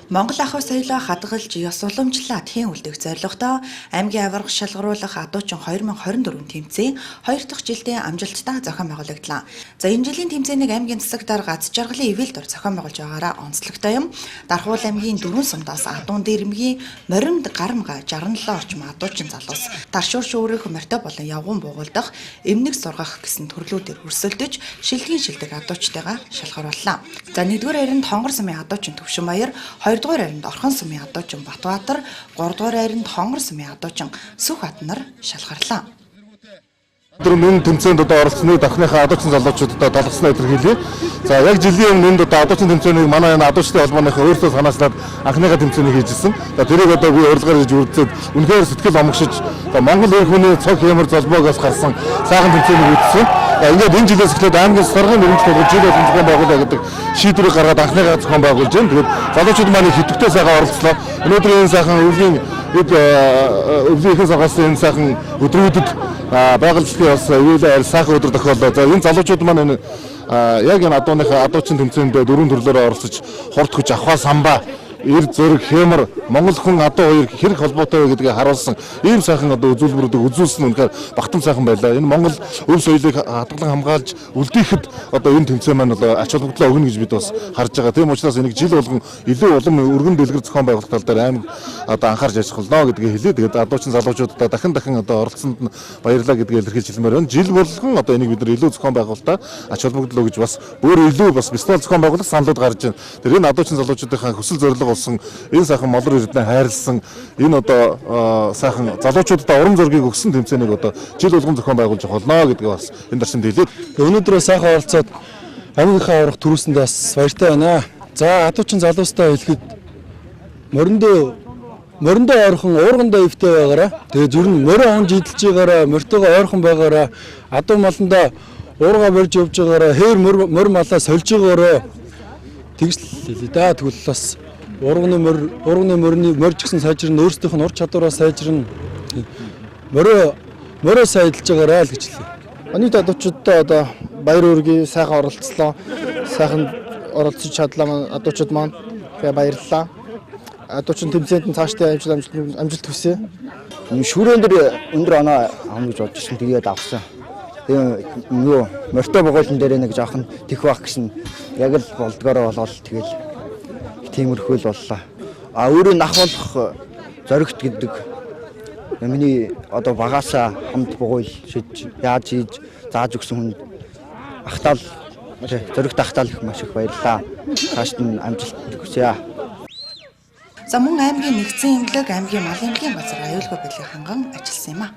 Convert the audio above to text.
Монгол ах соёлоо хадгалж, ёс уламжлалаа тхийн үлдэх зорилготой аймгийн аварга шалгаруулах адуучин 2024 тэмцээн 2 дахь жилдээ амжилттай зохион байгуулагдлаа. За энэ жилийн тэмцээнийг аймгийн засаг дарга Аз жаргалын ивэл дор зохион байгуулж байгаараа онцлогтой юм. Дархуул аймгийн 4 сумдаас адуун дэрэмгийн моринд гарамга 67 орчим адуучин залуус таршуур шүүрэх морьтой болон явган буугуулдах, эмнэг сургах гэсэн төрлүүдээр өрсөлдөж шилгийн шилдэг адуучтайгаа шалгарууллаа. За 1-р хайранд Хонгор сумын адуучин Төвшин Баяр, 2-р хайранд Орхон сумын адуучин Батбаатар, 3-р хайранд Хонгор сумын адуучин Сүх Атнар шалгарлаа. Өнөөдөр энэ тэмцээнд оролцсны дахныхаа адуучин залуучуудад талхснаа илэрхийлье. За яг жилийн өмнө энд адуучин тэмцээнийг манай энэ адуучдын холбооныхоо өөрсдөө санаачлаад анхныхаа тэмцээнийг хийжсэн. За тэрийг би урилгаар хийж үргэлжлээд үнэхээр сэтгэл омгшиж Монгол эх хүний цог хямар золбоогоос гарсан сайхан тэмцээнийг үзсэн. Ингээд энэ жилээс эхлээд аймгийн саргын өргөмж болгож жил болгон зохион байгуулаа гэдэг шийдвэрийг гаргаад анхныхаа зохион байгуулж байна. Тэгээд залуучууд маань хитвтэй сайхан оролцлоо. Өнөөдөр энэ сайхан өвлийн цагаас энэ сайхан өдрүүдэд байгаль засгийн бас ивэлээ сайхан өдөр тохиоллоо. За энэ залуучууд маань яг энэ адууныхаа адуучин тэмцээнд 4 төрлөөр оролцож хурд хүч авхаа самбаа эр зөрөг хэмэр Монгол хүн адуу хоёр хэрэг холбоотой вэ гэдгийг харуулсан ийм сайхан үзүүлбэрүүдийг үзүүлсэн үнэхээр багтам сайхан байлаа. Энэ Монгол өв соёлыг хадгалан хамгаалж үлдээхэд энэ тэмцээн маань ач холбогдлоо өгнө гэж бид бас харж байгаа. Тийм учраас энийг жил болгон илүү улам өргөн дэлгэр зохион байгуулах тал дээр аймаг анхаарч ажиллана гэдгийг хэлээ. Тэгээд адуучин залуучуудаа дахин оролцсонд нь баярлалаа гэдгийг илэрхийлж хэлмээр байна. Жил болгон энийг бид нар илүү зохион байгуулалтаа ач холбогдлоо гэж бас өөр илүү бас бяцлал зохион байгуулах саналууд гарч байна. Тэр энэ адуучин залуучуудынхаа хүсэл зорилго болсон энэ сайхан молор эрдэнэ хайрлсан энэ сайхан залуучуудад урам зориг өгсөн тэмцээнийг жил болгон зохион байгуулж болно гэдгийг бас энэ дарсанд хэлээд өнөөдөр сайхан оролцоод аймгийнхаа аврах түрүүсэндээ бас баяртай байна. За адуучин залуустай хэлэхэд мориндоо ойрхон уургандаа өвтэй байгаараа тэгээ зүр нь морио он жидэлж байгаараа морьтойгоо ойрхон байгаараа адуу маландаа уурга борж явж байгаараа хээр морь малаа сольж байгаараа тэгж хэлээ да. Тэгвэл бас урганы морьч гэсэн сайжирна, өөрсдийнх нь ур чадвараа сайжирна. Морио сайдалж байгаарай л гэж хэлээ. Нийт адуучуудтай баяр үргээ сайхан оролцлоо. Сайхан оролцож чадлаа адуучууд маань. Тэгээ баярлалаа. Адуучин тэмцээнд нь цаашдаа амжилт хүсье. Шүүрэн дээр өндөр оноо авах гэж бодож ирсэн. Тэгээд авсан. Тэгээ морьтой богоолн дээр нэг жоохон тэх байх гэсэн яг л болдгоороо болоод тэгэл тиймэрхүү л боллоо. Өөрөө нах болох зоригт гэдэг миний багаасаа хамт бугуйл шиж яаж хийж зааж өгсөн хүнд ахтаал зоригт ахтаал их маш их баярлалаа. Цаашд нь амжилт хүсье. За мөн аймгийн нэгдсэн эмнэлэг аймгийн мал эмнэлгийн газар аюулгүй байдлыг ханган ажилласан юм а.